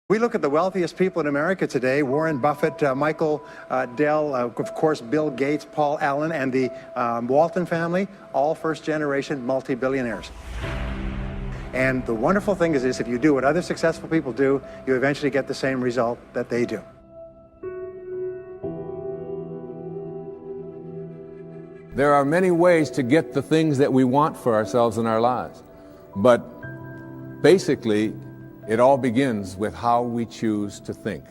We look at the wealthiest people in America today: Warren Buffett, Michael Dell, of course, Bill Gates, Paul Allen, and the Walton family, all first-generation multi-billionaires. And the wonderful thing is this: if you do what other successful people do, you eventually get the same result that they do. There are many ways to get the things that we want for ourselves in our lives. But basically, it all begins with how we choose to think.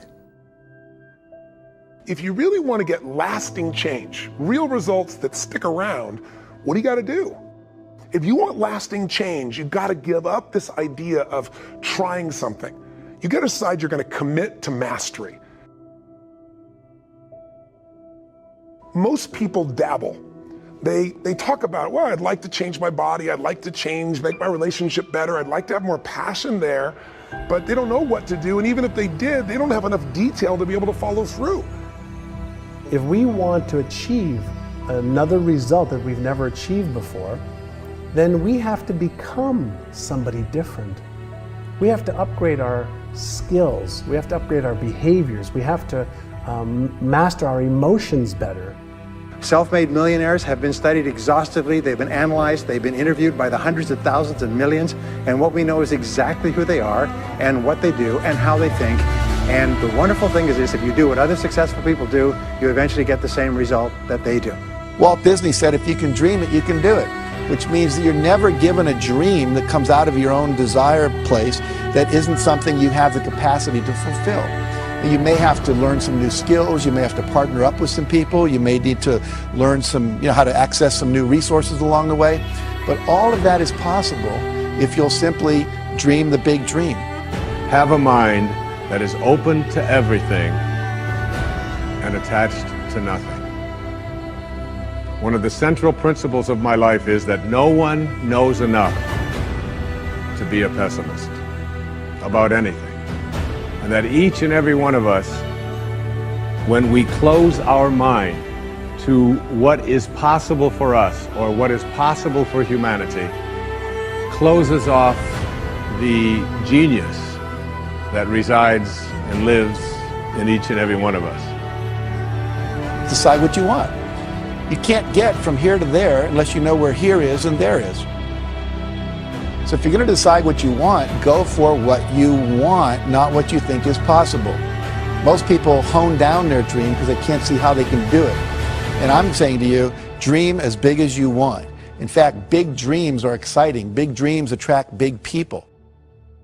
If you really want to get lasting change, real results that stick around, what do you got to do? If you want lasting change, you've got to give up this idea of trying something. You got to decide you're going to commit to mastery. Most people dabble. They talk about, well, I'd like to change my body, I'd like to make my relationship better, I'd like to have more passion there, but they don't know what to do, and even if they did, they don't have enough detail to be able to follow through. If we want to achieve another result that we've never achieved before, then we have to become somebody different. We have to upgrade our skills, we have to upgrade our behaviors, we have to master our emotions better. Self-made millionaires have been studied exhaustively, they've been analyzed, they've been interviewed by the hundreds of thousands and millions, and what we know is exactly who they are and what they do and how they think. And the wonderful thing is this: if you do what other successful people do, you eventually get the same result that they do. Walt Disney said, if you can dream it, you can do it, which means that you're never given a dream that comes out of your own desire place that isn't something you have the capacity to fulfill. You may have to learn some new skills, you may have to partner up with some people, you may need to learn how to access some new resources along the way, but all of that is possible if you'll simply dream the big dream. Have a mind that is open to everything and attached to nothing. One of the central principles of my life is that no one knows enough to be a pessimist about anything. And that each and every one of us, when we close our mind to what is possible for us or what is possible for humanity, closes off the genius that resides and lives in each and every one of us. Decide what you want. You can't get from here to there unless you know where here is and there is. So if you're going to decide what you want, go for what you want, not what you think is possible. Most people hone down their dream because they can't see how they can do it. And I'm saying to you, dream as big as you want. In fact, big dreams are exciting. Big dreams attract big people.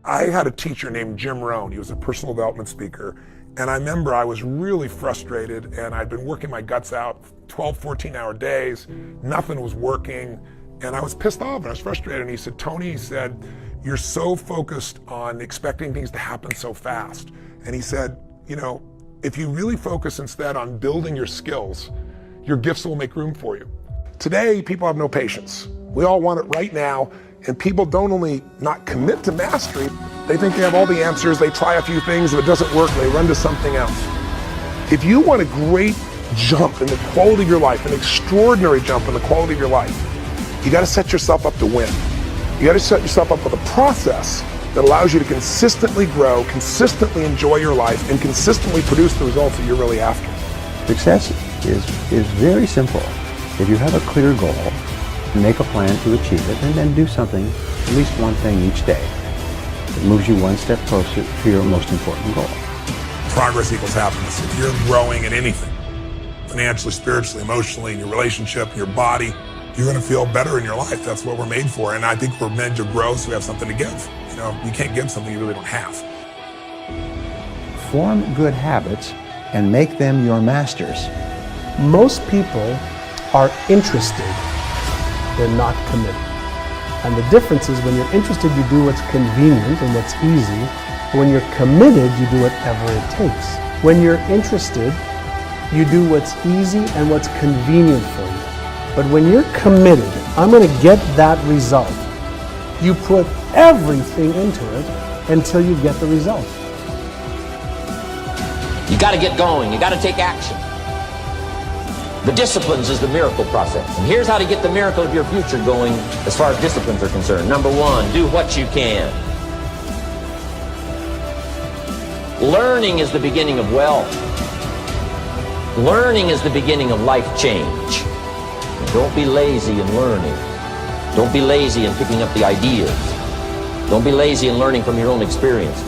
I had a teacher named Jim Rohn. He was a personal development speaker. And I remember I was really frustrated, and I'd been working my guts out 12, 14-hour days. Nothing was working. And I was pissed off and I was frustrated. And he said, Tony, he said, you're so focused on expecting things to happen so fast. And he said, you know, if you really focus instead on building your skills, your gifts will make room for you. Today, people have no patience. We all want it right now. And people don't only not commit to mastery, they think they have all the answers. They try a few things. If it doesn't work, they run to something else. If you want a great jump in the quality of your life, an extraordinary jump in the quality of your life, you got to set yourself up to win. You got to set yourself up with a process that allows you to consistently grow, consistently enjoy your life, and consistently produce the results that you're really after. Success is very simple. If you have a clear goal, make a plan to achieve it, and then do something, at least one thing each day, that moves you one step closer to your most important goal. Progress equals happiness. If you're growing in anything, financially, spiritually, emotionally, in your relationship, in your body, you're going to feel better in your life. That's what we're made for. And I think we're meant to grow so we have something to give. You know, you can't give something you really don't have. Form good habits and make them your masters. Most people are interested, they're not committed. And the difference is when you're interested, you do what's convenient and what's easy. When you're committed, you do whatever it takes. When you're interested, you do what's easy and what's convenient for you. But when you're committed, I'm going to get that result, you put everything into it until you get the result. You got to get going. You got to take action. The disciplines is the miracle process. And here's how to get the miracle of your future going as far as disciplines are concerned. Number one, do what you can. Learning is the beginning of wealth. Learning is the beginning of life change. Don't be lazy in learning. Don't be lazy in picking up the ideas. Don't be lazy in learning from your own experience.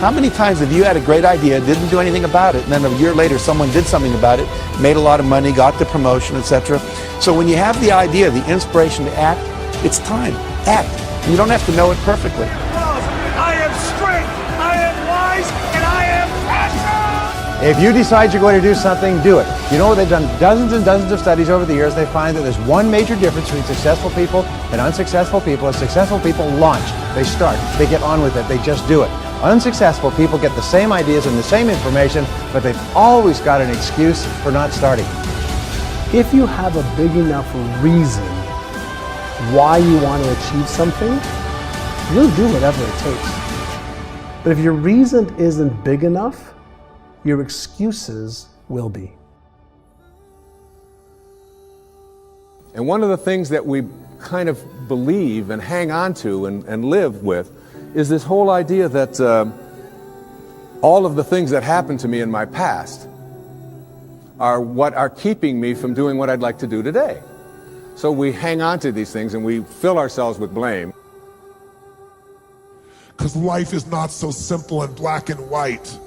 How many times have you had a great idea, didn't do anything about it, and then a year later someone did something about it, made a lot of money, got the promotion, etc. So when you have the idea, the inspiration to act, it's time. Act. You don't have to know it perfectly. I am strength, I am wise, and I am passion! If you decide you're going to do something, do it. You know, they've done dozens and dozens of studies over the years. They find that there's one major difference between successful people and unsuccessful people. Is successful people launch. They start. They get on with it. They just do it. Unsuccessful people get the same ideas and the same information, but they've always got an excuse for not starting. If you have a big enough reason why you want to achieve something, you'll do whatever it takes. But if your reason isn't big enough, your excuses will be. And one of the things that we kind of believe and hang on to and live with is this whole idea that all of the things that happened to me in my past are what are keeping me from doing what I'd like to do today. So we hang on to these things and we fill ourselves with blame. Because life is not so simple and black and white.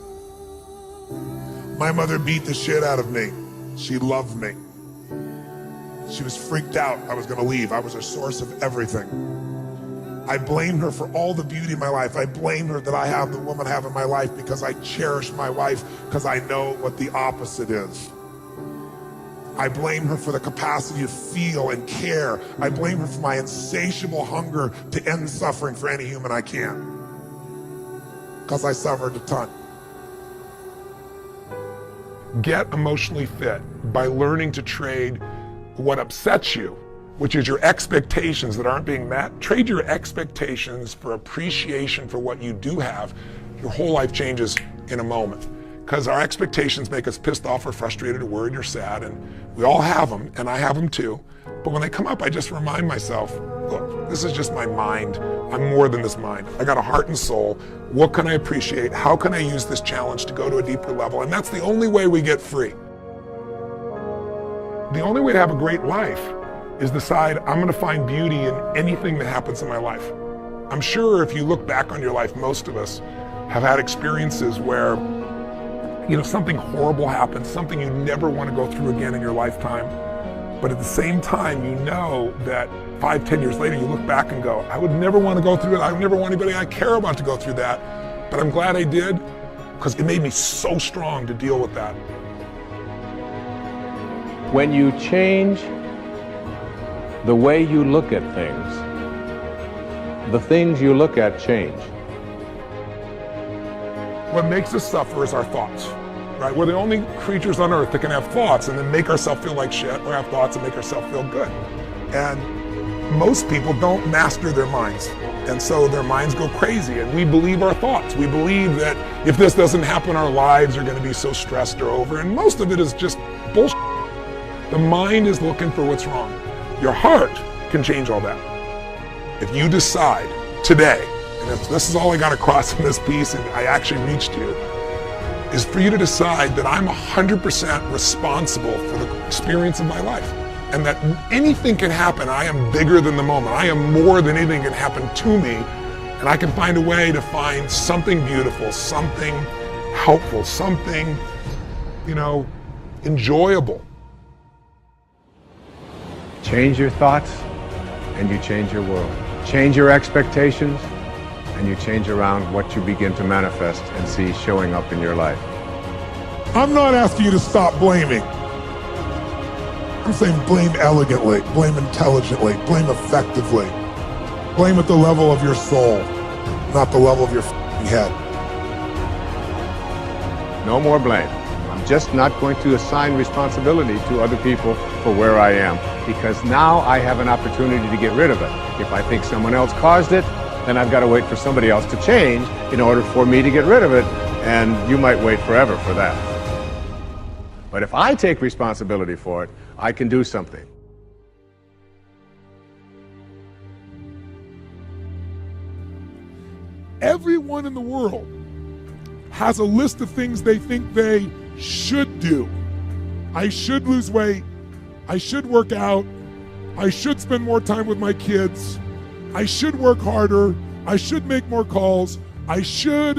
My mother beat the shit out of me. She loved me. She was freaked out I was gonna leave. I was a source of everything. I blame her for all the beauty in my life. I blame her that I have the woman I have in my life because I cherish my wife, because I know what the opposite is. I blame her for the capacity to feel and care. I blame her for my insatiable hunger to end suffering for any human I can. Because I suffered a ton. Get emotionally fit by learning to trade what upsets you, which is your expectations that aren't being met. Trade your expectations for appreciation for what you do have. Your whole life changes in a moment. Because our expectations make us pissed off or frustrated or worried or sad, and we all have them, and I have them too. But when they come up, I just remind myself, look, this is just my mind. I'm more than this mind. I got a heart and soul. What can I appreciate? How can I use this challenge to go to a deeper level? And that's the only way we get free. The only way to have a great life is decide I'm gonna find beauty in anything that happens in my life. I'm sure if you look back on your life, most of us have had experiences where something horrible happens, something you never want to go through again in your lifetime. But at the same time, you know that 5, 10 years later, you look back and go, I would never want to go through it. I would never want anybody I care about to go through that. But I'm glad I did, because it made me so strong to deal with that. When you change the way you look at things, the things you look at change. What makes us suffer is our thoughts, right? We're the only creatures on earth that can have thoughts and then make ourselves feel like shit, or have thoughts and make ourselves feel good. And most people don't master their minds. And so their minds go crazy, and we believe our thoughts. We believe that if this doesn't happen, our lives are gonna be so stressed or over, and most of it is just bullshit. The mind is looking for what's wrong. Your heart can change all that. If you decide today, and if this is all I got across in this piece and I actually reached you, is for you to decide that I'm 100% responsible for the experience of my life, and that anything can happen. I am bigger than the moment. I am more than anything can happen to me, and I can find a way to find something beautiful, something helpful, something, enjoyable. Change your thoughts and you change your world. Change your expectations and you change around what you begin to manifest and see showing up in your life. I'm not asking you to stop blaming. I'm saying blame elegantly, blame intelligently, blame effectively. Blame at the level of your soul, not the level of your head. No more blame. I'm just not going to assign responsibility to other people for where I am, because now I have an opportunity to get rid of it. If I think someone else caused it, then I've got to wait for somebody else to change in order for me to get rid of it, and you might wait forever for that. But if I take responsibility for it, I can do something. Everyone in the world has a list of things they think they should do. I should lose weight. I should work out. I should spend more time with my kids. I should work harder. I should make more calls. I should.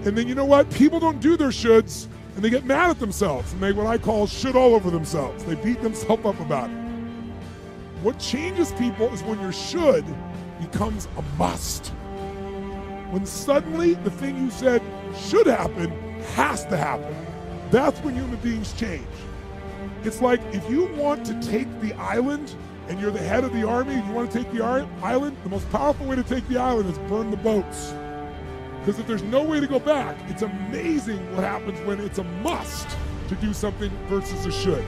And then you know what? People don't do their shoulds, and they get mad at themselves, and they what I call should all over themselves. They beat themselves up about it. What changes people is when your should becomes a must. When suddenly the thing you said should happen has to happen. That's when human beings change. It's like if you want to take the island and you're the head of the army and you want to take the island, the most powerful way to take the island is burn the boats. Because if there's no way to go back, it's amazing what happens when it's a must to do something versus a should.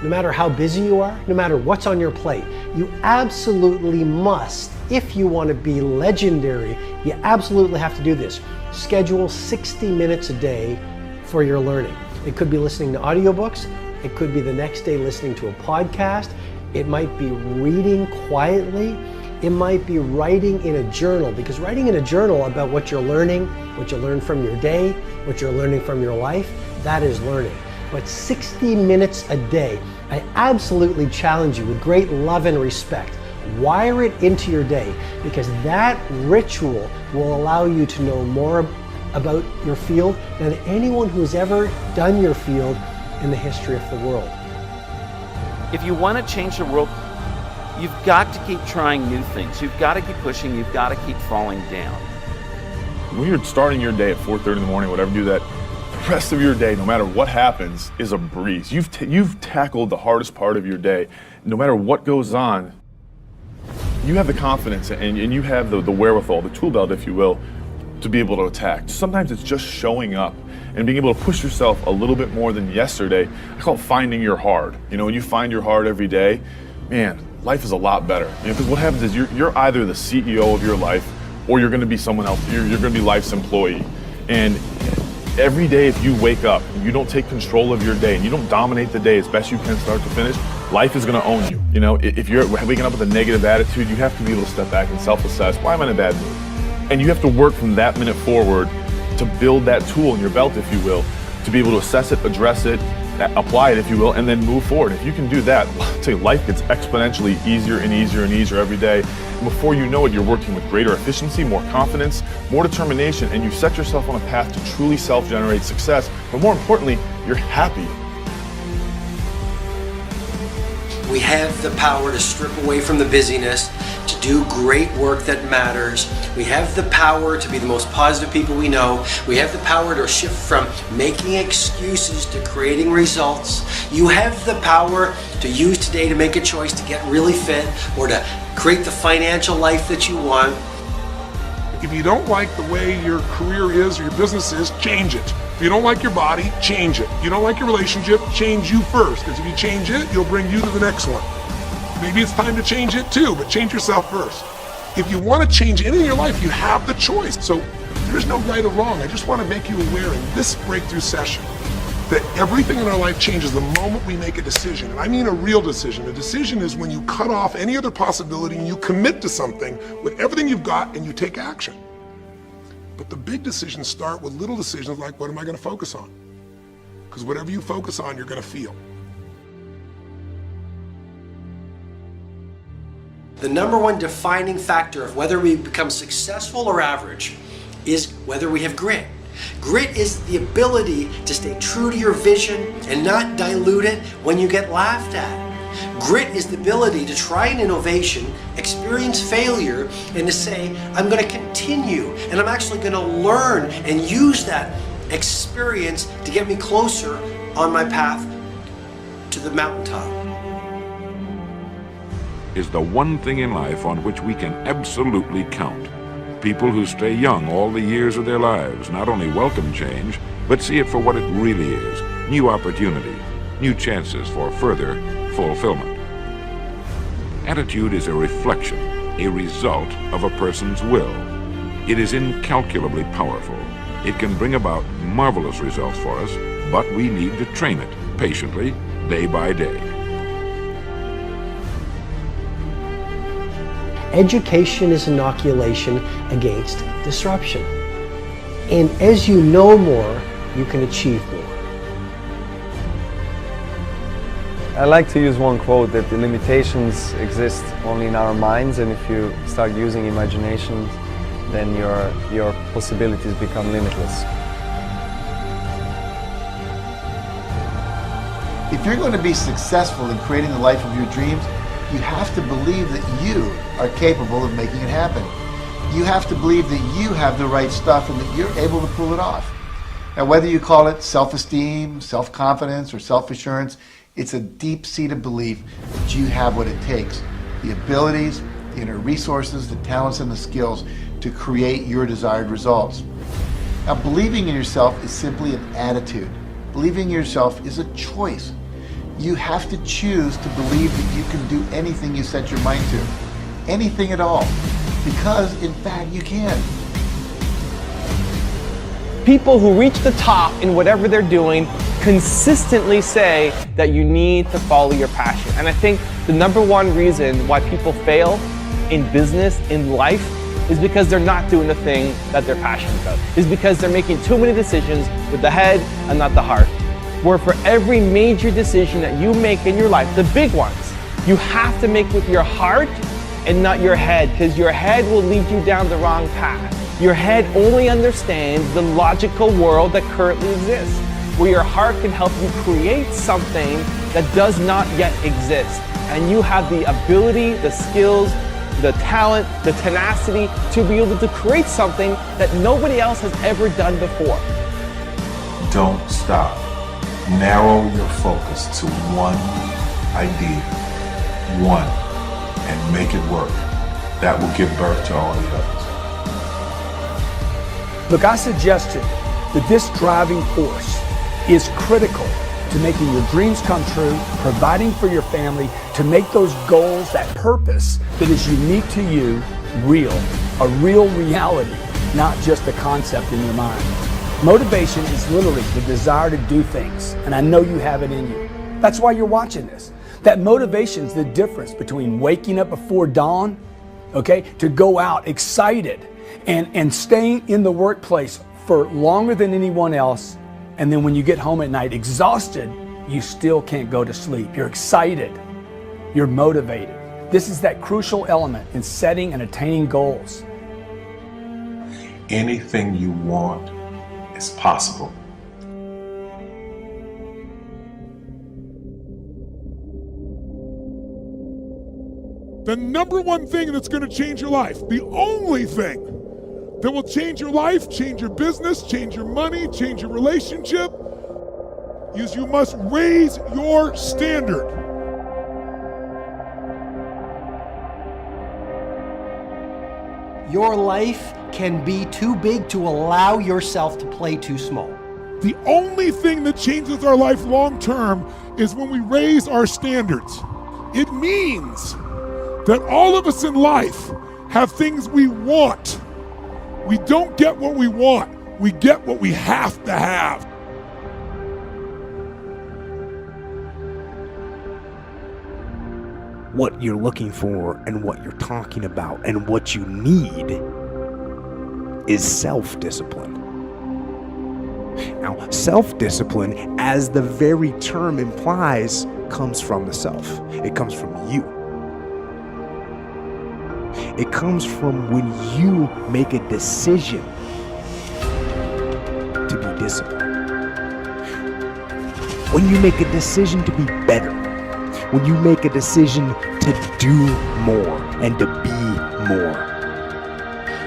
No matter how busy you are, no matter what's on your plate, you absolutely must, if you want to be legendary, you absolutely have to do this. Schedule 60 minutes a day for your learning. It could be listening to audiobooks. It could be the next day listening to a podcast. It might be reading quietly. It might be writing in a journal, because writing in a journal about what you're learning, what you learned from your day, what you're learning from your life, that is learning. But 60 minutes a day, I absolutely challenge you with great love and respect. Wire it into your day, because that ritual will allow you to know more about your field than anyone who's ever done your field in the history of the world. If you want to change the world, you've got to keep trying new things. You've got to keep pushing. You've got to keep falling down. When you're starting your day at 4:30 in the morning, whatever, do that. The rest of your day, no matter what happens, is a breeze. You've tackled the hardest part of your day. No matter what goes on, you have the confidence and you have the wherewithal, the tool belt, if you will, to be able to attack. Sometimes it's just showing up and being able to push yourself a little bit more than yesterday. I call it finding your hard. You know, when you find your hard every day, man, life is a lot better. Because what happens is you're either the CEO of your life or you're going to be someone else. You're going to be life's employee. And every day, if you wake up and you don't take control of your day and you don't dominate the day as best you can start to finish, life is going to own you. You know, if you're waking up with a negative attitude, you have to be able to step back and self-assess. Why am I in a bad mood? And you have to work from that minute forward to build that tool in your belt, if you will, to be able to assess it, address it, apply it, if you will, and then move forward. If you can do that, I'll tell you, life gets exponentially easier and easier and easier every day. And before you know it, you're working with greater efficiency, more confidence, more determination, and you set yourself on a path to truly self-generate success. But more importantly, you're happy. We have the power to strip away from the busyness, to do great work that matters. We have the power to be the most positive people we know. We have the power to shift from making excuses to creating results. You have the power to use today to make a choice to get really fit or to create the financial life that you want. If you don't like the way your career is or your business is, change it. If you don't like your body, change it. If you don't like your relationship, change you first. Because if you change it, you'll bring you to the next one. Maybe it's time to change it too, but change yourself first. If you want to change anything in your life, you have the choice. So there's no right or wrong. I just want to make you aware in this breakthrough session that everything in our life changes the moment we make a decision. And I mean a real decision. A decision is when you cut off any other possibility and you commit to something with everything you've got and you take action. But the big decisions start with little decisions like, what am I going to focus on? Because whatever you focus on, you're going to feel. The number one defining factor of whether we become successful or average is whether we have grit. Grit is the ability to stay true to your vision and not dilute it when you get laughed at. Grit is the ability to try an innovation, experience failure, and to say, I'm going to continue and I'm actually going to learn and use that experience to get me closer on my path to the mountaintop. Is the one thing in life on which we can absolutely count. People who stay young all the years of their lives not only welcome change, but see it for what it really is, new opportunity, new chances for further fulfillment. Attitude is a reflection, a result of a person's will. It is incalculably powerful. It can bring about marvelous results for us, but we need to train it patiently, day by day. Education is inoculation against disruption. And as you know more, you can achieve more. I like to use one quote that the limitations exist only in our minds, and if you start using imagination, then your possibilities become limitless. If you're going to be successful in creating the life of your dreams, you have to believe that you are capable of making it happen. You have to believe that you have the right stuff and that you're able to pull it off. Now, whether you call it self-esteem, self-confidence, or self-assurance, it's a deep-seated belief that you have what it takes, the abilities, the inner resources, the talents, and the skills to create your desired results. Now, believing in yourself is simply an attitude. Believing in yourself is a choice. You have to choose to believe that you can do anything you set your mind to. Anything at all. Because, in fact, you can. People who reach the top in whatever they're doing consistently say that you need to follow your passion. And I think the number one reason why people fail in business, in life, is because they're not doing the thing that they're passionate about. Is because they're making too many decisions with the head and not the heart. Where for every major decision that you make in your life, the big ones, you have to make with your heart and not your head, because your head will lead you down the wrong path. Your head only understands the logical world that currently exists, where your heart can help you create something that does not yet exist. And you have the ability, the skills, the talent, the tenacity to be able to create something that nobody else has ever done before. Don't stop. Narrow your focus to one idea, one, and make it work. That will give birth to all the others. Look, I suggested that this driving force is critical to making your dreams come true, providing for your family, to make those goals, that purpose that is unique to you, real, a real reality, not just a concept in your mind. Motivation is literally the desire to do things, and I know you have it in you. That's why you're watching this. That motivation is the difference between waking up before dawn, okay, to go out excited and staying in the workplace for longer than anyone else, and then when you get home at night exhausted, you still can't go to sleep. You're excited. You're motivated. This is that crucial element in setting and attaining goals. Anything you want is possible. The number one thing that's going to change your life, the only thing that will change your life, change your business, change your money, change your relationship, is you must raise your standard. Your life can be too big to allow yourself to play too small. The only thing that changes our life long term is when we raise our standards. It means that all of us in life have things we want. We don't get what we want, we get what we have to have. What you're looking for and what you're talking about and what you need is self-discipline. Now, self-discipline, as the very term implies, comes from the self. It comes from you. It comes from when you make a decision to be disciplined. When you make a decision to be better. When you make a decision to do more and to be more.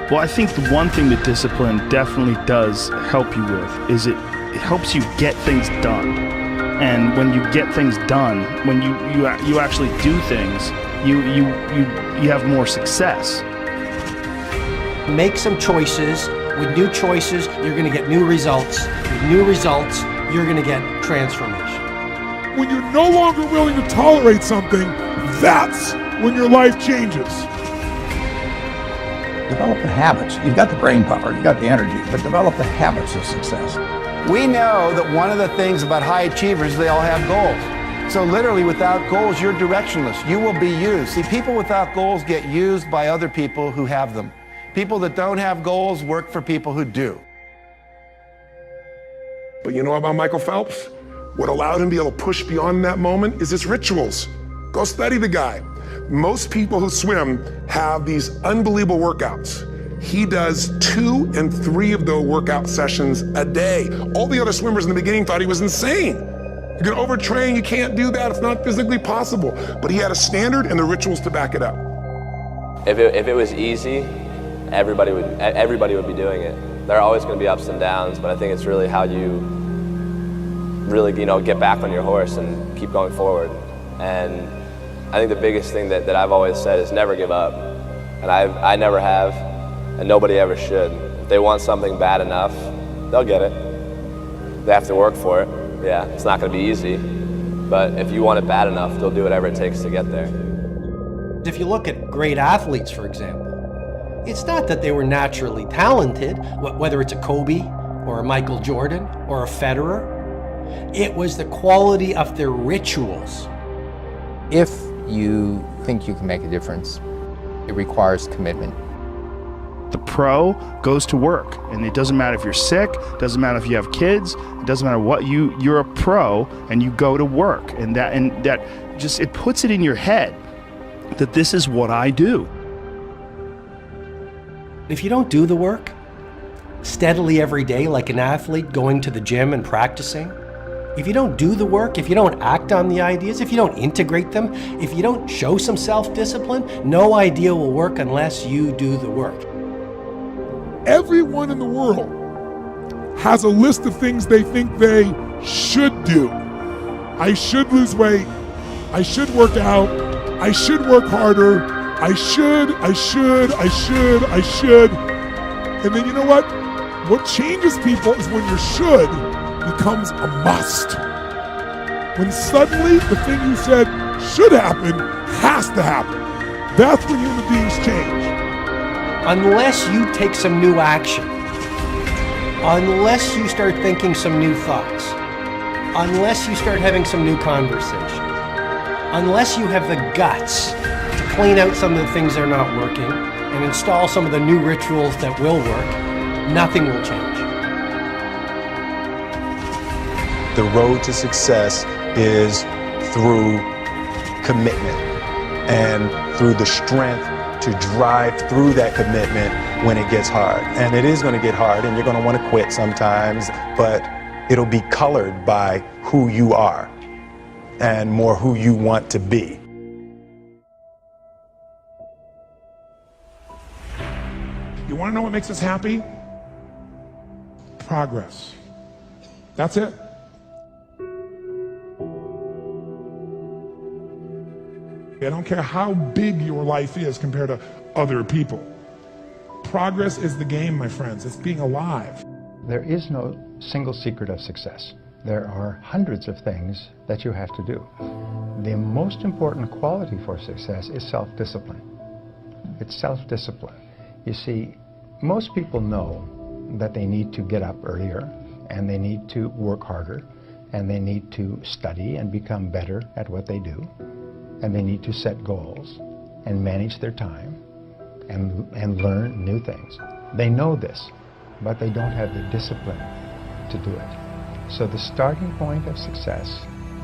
Well, I think the one thing that discipline definitely does help you with is it helps you get things done. And when you get things done, when you actually do things, you have more success. Make some choices. With new choices, you're going to get new results. With new results, you're going to get transformation. When you're no longer willing to tolerate something, that's when your life changes. Develop the habits. You've got the brain power, you've got the energy, but develop the habits of success. We know that one of the things about high achievers, they all have goals. So literally, without goals, you're directionless. You will be used. See, people without goals get used by other people who have them. People that don't have goals work for people who do. But you know about Michael Phelps? What allowed him to be able to push beyond that moment is his rituals. Go study the guy. Most people who swim have these unbelievable workouts. He does 2 and 3 of those workout sessions a day. All the other swimmers in the beginning thought he was insane. You can overtrain, you can't do that, it's not physically possible. But he had a standard and the rituals to back it up. If it was easy, everybody would be doing it. There are always going to be ups and downs, but I think it's really how you really, get back on your horse and keep going forward. And I think the biggest thing that I've always said is never give up. And I never have, and nobody ever should. If they want something bad enough, they'll get it. They have to work for it. Yeah, it's not going to be easy, but if you want it bad enough, they'll do whatever it takes to get there. If you look at great athletes, for example, it's not that they were naturally talented, whether it's a Kobe or a Michael Jordan or a Federer. It was the quality of their rituals. If you think you can make a difference, it requires commitment. The pro goes to work, and it doesn't matter if you're sick, doesn't matter if you have kids, it doesn't matter what you're a pro and you go to work, and that just, it puts it in your head that this is what I do. If you don't do the work steadily every day like an athlete going to the gym and practicing, if you don't do the work, if you don't act on the ideas, if you don't integrate them, if you don't show some self-discipline, no idea will work unless you do the work. Everyone in the world has a list of things they think they should do. I should lose weight. I should work out. I should work harder. I should. And then you know what? What changes people is when your should becomes a must. When suddenly the thing you said should happen has to happen. That's when human beings change. Unless you take some new action, unless you start thinking some new thoughts, unless you start having some new conversations, unless you have the guts to clean out some of the things that are not working and install some of the new rituals that will work, nothing will change. The road to success is through commitment and through the strength to drive through that commitment when it gets hard. And it is going to get hard and you're going to want to quit sometimes, but it'll be colored by who you are and more who you want to be. You want to know what makes us happy? Progress. That's it. I don't care how big your life is compared to other people. Progress is the game, my friends. It's being alive. There is no single secret of success. There are hundreds of things that you have to do. The most important quality for success is self-discipline. It's self-discipline. You see, most people know that they need to get up earlier, and they need to work harder, and they need to study and become better at what they do, and they need to set goals and manage their time and learn new things. They know this, but they don't have the discipline to do it. So the starting point of success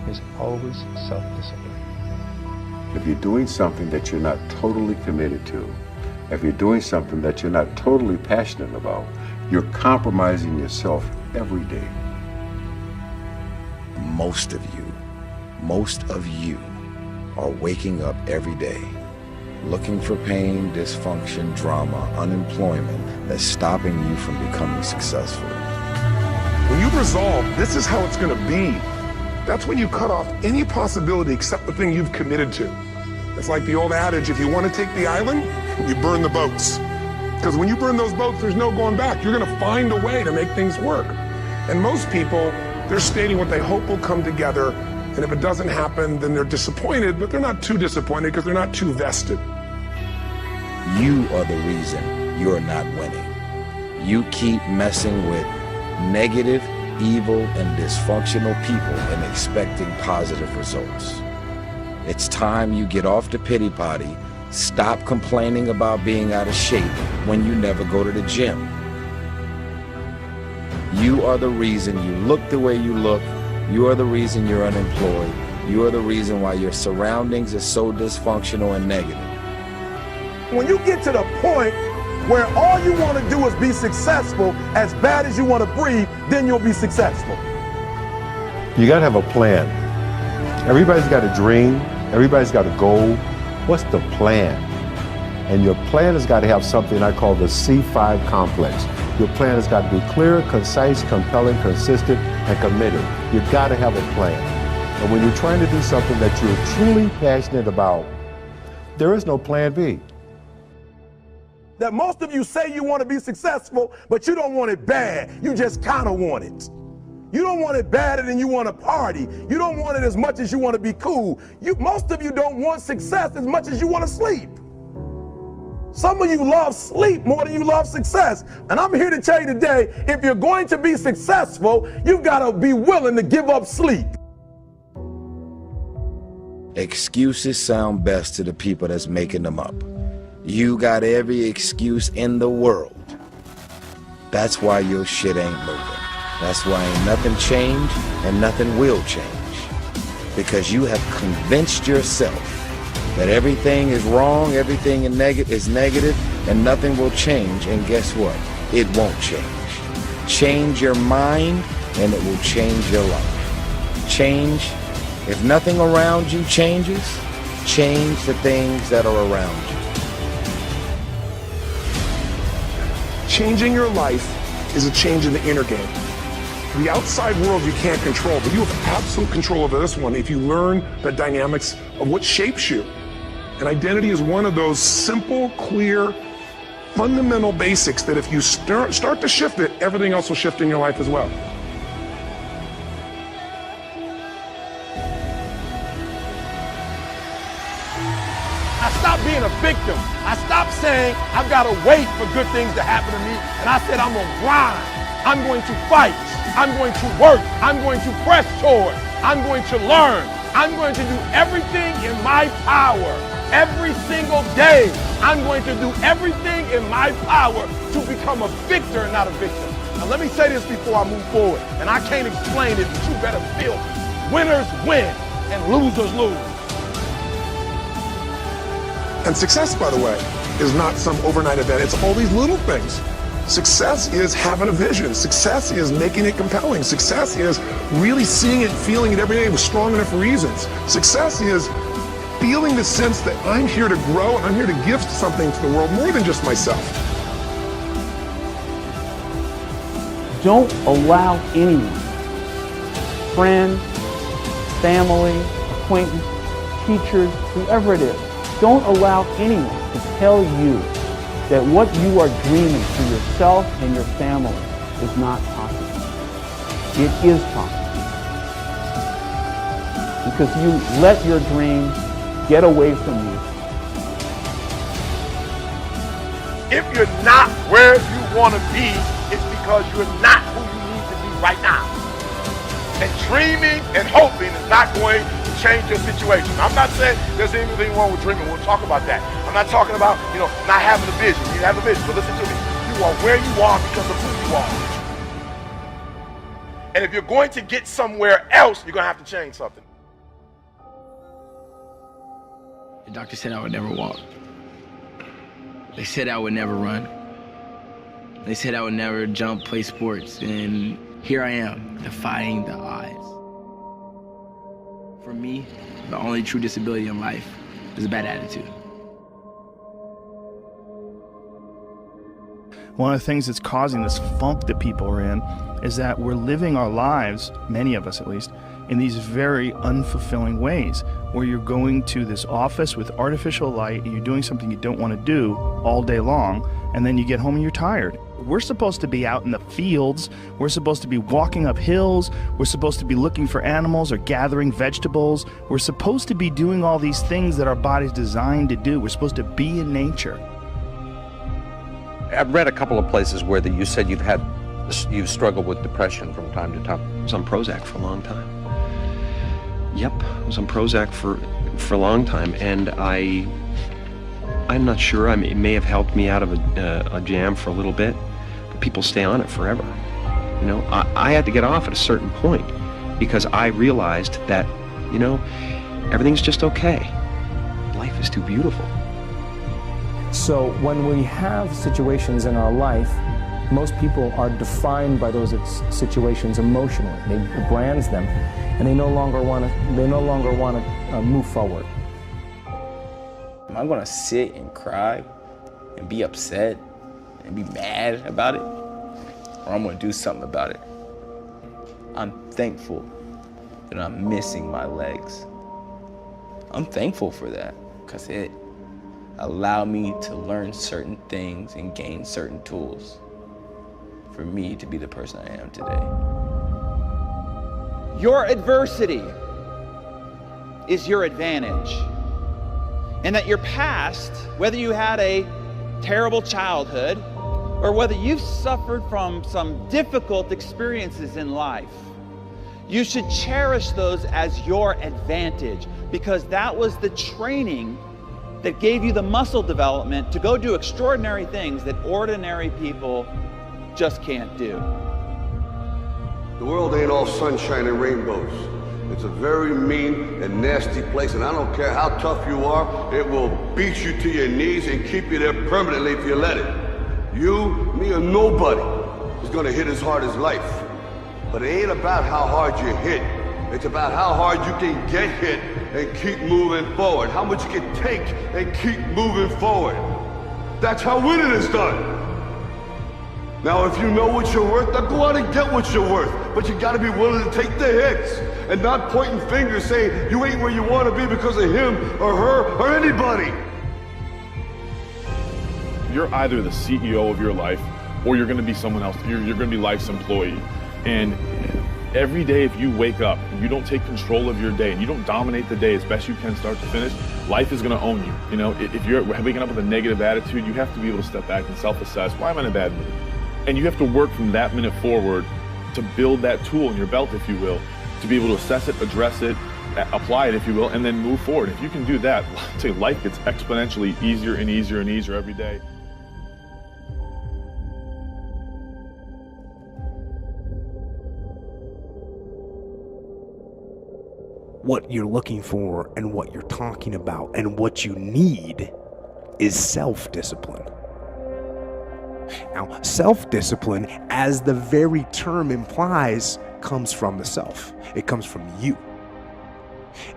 is always self-discipline. If you're doing something that you're not totally committed to, if you're doing something that you're not totally passionate about, you're compromising yourself every day. Most of you are waking up every day looking for pain, dysfunction, drama, unemployment that's stopping you from becoming successful. When you resolve, this is how it's going to be, that's when you cut off any possibility except the thing you've committed to. It's like the old adage, if you want to take the island, you burn the boats. Because when you burn those boats, there's no going back. You're going to find a way to make things work. And most people, they're stating what they hope will come together. And if it doesn't happen, then they're disappointed, but they're not too disappointed because they're not too vested. You are the reason you're not winning. You keep messing with negative, evil and dysfunctional people and expecting positive results. It's time you get off the pity potty, stop complaining about being out of shape when you never go to the gym. You are the reason you look the way you look. You are the reason you're unemployed. You are the reason why your surroundings are so dysfunctional and negative. When you get to the point where all you want to do is be successful, as bad as you want to breathe, then you'll be successful. You got to have a plan. Everybody's got a dream. Everybody's got a goal. What's the plan? And your plan has got to have something I call the C5 complex. Your plan has got to be clear, concise, compelling, consistent, and committed. You've got to have a plan. And when you're trying to do something that you're truly passionate about, there is no plan B. That most of you say you want to be successful, but you don't want it bad. You just kind of want it. You don't want it badder than you want to party. You don't want it as much as you want to be cool. Most of you don't want success as much as you want to sleep. Some of you love sleep more than you love success. And I'm here to tell you today, if you're going to be successful, you've got to be willing to give up sleep. Excuses sound best to the people that's making them up. You got every excuse in the world. That's why your shit ain't moving. That's why ain't nothing changed and nothing will change. Because you have convinced yourself that everything is wrong, everything is negative, and nothing will change. And guess what? It won't change. Change your mind and it will change your life. Change. If nothing around you changes, change the things that are around you. Changing your life is a change in the inner game. The outside world you can't control, but you have absolute control over this one if you learn the dynamics of what shapes you. And identity is one of those simple, clear, fundamental basics that if you start to shift it, everything else will shift in your life as well. I stopped being a victim. I stopped saying I've got to wait for good things to happen to me. And I said I'm going to grind. I'm going to fight. I'm going to work. I'm going to press toward. I'm going to learn. I'm going to do everything in my power. Every single day, I'm going to do everything in my power to become a victor and not a victim. Now let me say this before I move forward. And I can't explain it, but you better feel it. Winners win and losers lose. And success, by the way, is not some overnight event. It's all these little things. Success is having a vision. Success is making it compelling. Success is really seeing it, feeling it every day with strong enough reasons. Success is feeling the sense that I'm here to grow and I'm here to give something to the world more than just myself. Don't allow anyone, friend, family, acquaintance, teachers, whoever it is, don't allow anyone to tell you that what you are dreaming for yourself and your family is not possible. It is possible. Because you let your dreams get away from you. If you're not where you want to be, it's because you're not who you need to be right now. And dreaming and hoping is not going to change your situation. I'm not saying there's anything wrong with dreaming. We'll talk about that. I'm not talking about, not having a vision. You have a vision, but listen to me. You are where you are because of who you are. And if you're going to get somewhere else, you're going to have to change something. The doctor said I would never walk. They said I would never run. They said I would never jump, play sports, and here I am, defying the odds. For me, the only true disability in life is a bad attitude. One of the things that's causing this funk that people are in is that we're living our lives, many of us at least, in these very unfulfilling ways, where you're going to this office with artificial light and you're doing something you don't want to do all day long, and then you get home and you're tired. We're supposed to be out in the fields, we're supposed to be walking up hills, we're supposed to be looking for animals or gathering vegetables, we're supposed to be doing all these things that our body's designed to do. We're supposed to be in nature. I've read a couple of places where you said you've had You've struggled with depression from time to time. I was on Prozac for a long time. Yep, I was on Prozac for a long time, and I'm not sure. It may have helped me out of a jam for a little bit, but people stay on it forever. You know, I had to get off at a certain point because I realized that, you know, everything's just okay. Life is too beautiful. So when we have situations in our life, most people are defined by those situations emotionally. They brands them, and they no longer want to move forward. Am I gonna sit and cry and be upset and be mad about it? Or I'm gonna do something about it? I'm thankful that I'm missing my legs. I'm thankful for that because it allowed me to learn certain things and gain certain tools for me to be the person I am today. Your adversity is your advantage. And that your past, whether you had a terrible childhood or whether you've suffered from some difficult experiences in life, you should cherish those as your advantage because that was the training that gave you the muscle development to go do extraordinary things that ordinary people just can't do. The world ain't all sunshine and rainbows. It's a very mean and nasty place, and I don't care how tough you are, it will beat you to your knees and keep you there permanently if you let it. You, me, or nobody is gonna hit as hard as life. But it ain't about how hard you hit. It's about how hard you can get hit and keep moving forward. How much you can take and keep moving forward. That's how winning is done. Now, if you know what you're worth, then go out and get what you're worth. But you gotta be willing to take the hits and not pointing fingers saying you ain't where you wanna be because of him or her or anybody. You're either the CEO of your life or you're gonna be someone else. You're gonna be life's employee. And every day if you wake up and you don't take control of your day and you don't dominate the day as best you can start to finish, life is gonna own you. You know, if you're waking up with a negative attitude, you have to be able to step back and self-assess, why am I in a bad mood? And you have to work from that minute forward to build that tool in your belt, if you will, to be able to assess it, address it, apply it, if you will, and then move forward. If you can do that, I'll tell you, life gets exponentially easier and easier and easier every day. What you're looking for and what you're talking about and what you need is self-discipline. Now, self-discipline, as the very term implies, comes from the self. It comes from you.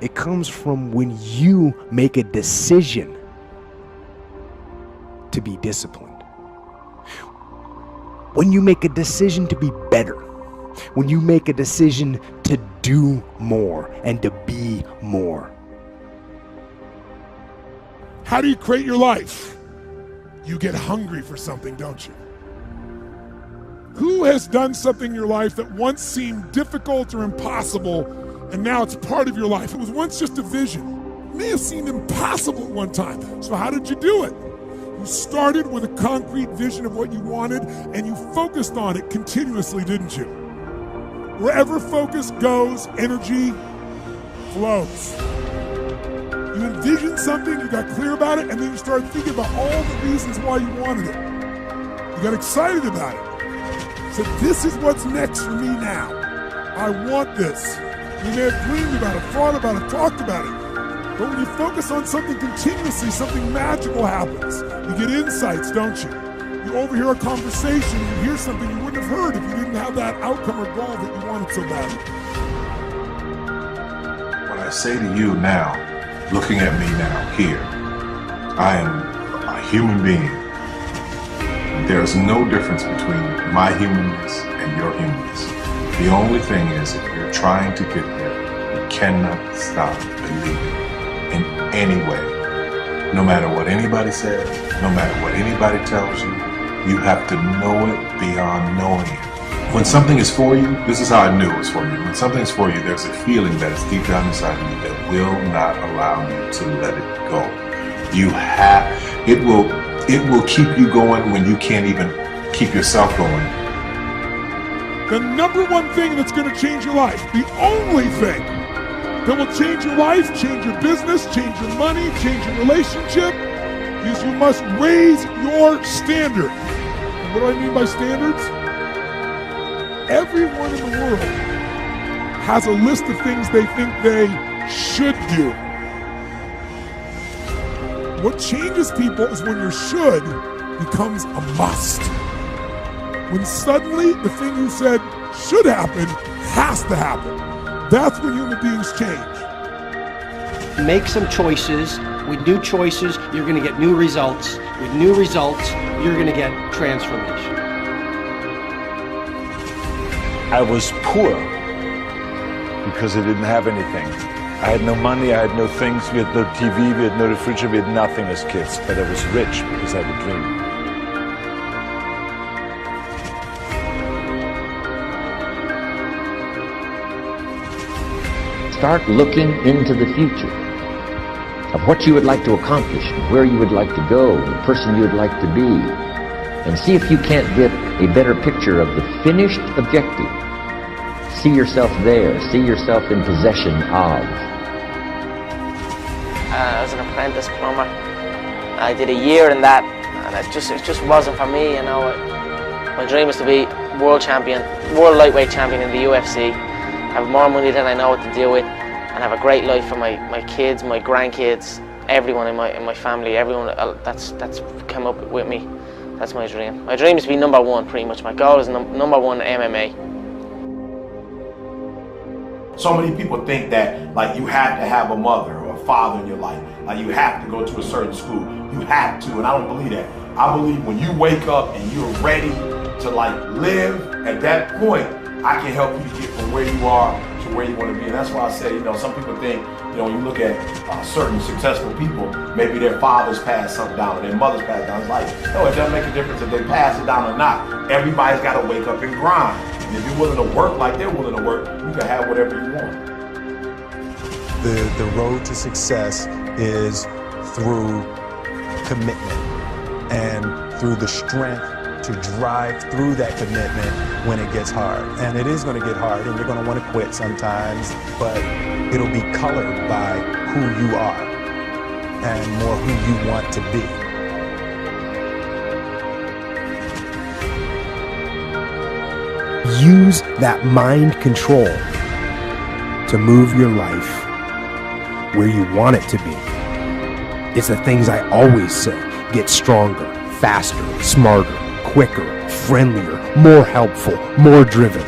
It comes from when you make a decision to be disciplined. When you make a decision to be better. When you make a decision to do more and to be more. How do you create your life? You get hungry for something, don't you? Who has done something in your life that once seemed difficult or impossible, and now it's part of your life? It was once just a vision. It may have seemed impossible at one time. So how did you do it? You started with a concrete vision of what you wanted, and you focused on it continuously, didn't you? Wherever focus goes, energy flows. You envisioned something, you got clear about it, and then you started thinking about all the reasons why you wanted it. You got excited about it. So this is what's next for me now. I want this. You may have dreamed about it, thought about it, talked about it. But when you focus on something continuously, something magical happens. You get insights, don't you? You overhear a conversation, you hear something you wouldn't have heard if you didn't have that outcome or goal that you wanted so badly. What I say to you now, looking at me now, here, I am a human being. There's no difference between my humanness and your humanness. The only thing is, if you're trying to get there, you cannot stop believing in any way. No matter what anybody says, no matter what anybody tells you, you have to know it beyond knowing it. When something is for you, this is how I knew it was for me. When something is for you, there's a feeling that is deep down inside of you that will not allow you to let it go. You have, it will keep you going when you can't even keep yourself going. The number one thing that's going to change your life, the only thing that will change your life, change your business, change your money, change your relationship, is you must raise your standard. And what do I mean by standards? Everyone in the world has a list of things they think they should do. What changes people is when your should becomes a must. When suddenly the thing you said should happen has to happen. That's when human beings change. Make some choices. With new choices, you're going to get new results. With new results, you're going to get transformation. I was poor because I didn't have anything. I had no money, I had no things, we had no TV, we had no refrigerator, we had nothing as kids. But I was rich because I had a dream. Start looking into the future of what you would like to accomplish, where you would like to go, the person you would like to be, and see if you can't get a better picture of the finished objective. See yourself there, see yourself in possession of. I was an apprentice plumber. I did a year in that, and it just wasn't for me, you know. My dream is to be world lightweight champion in the UFC, have more money than I know what to do with, and have a great life for my kids, my grandkids, everyone in my family, everyone that's come up with me. That's my dream. My dream is to be number one, pretty much. My goal is number one in MMA. So many people think that like you have to have a mother or a father in your life. Like you have to go to a certain school. You have to, and I don't believe that. I believe when you wake up and you're ready to like live, at that point, I can help you to get from where you are to where you want to be. And that's why I say, you know, some people think, you know, when you look at certain successful people, maybe their fathers passed something down or their mothers passed down. It's like, no, it doesn't make a difference if they pass it down or not. Everybody's got to wake up and grind. And if you're willing to work like they're willing to work, you can have whatever you want. The road to success is through commitment and through the strength to drive through that commitment when it gets hard. And it is going to get hard and you're going to want to quit sometimes, but it'll be colored by who you are and more who you want to be. Use that mind control to move your life where you want it to be. It's the things I always say. Get stronger, faster, smarter, quicker, friendlier, more helpful, more driven.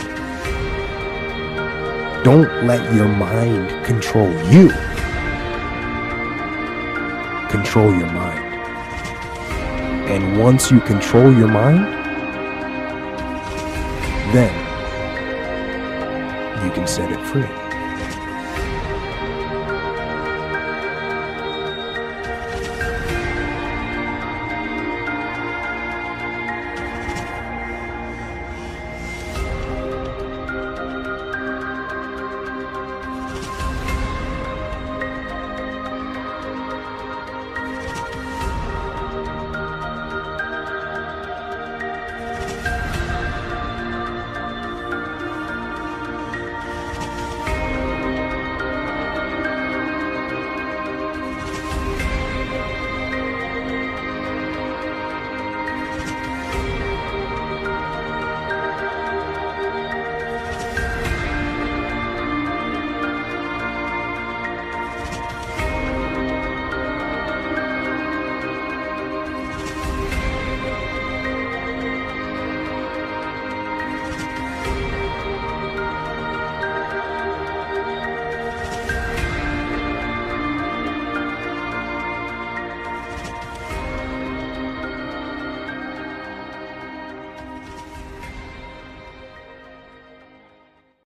Don't let your mind control you. Control your mind. And once you control your mind, then you can set it free.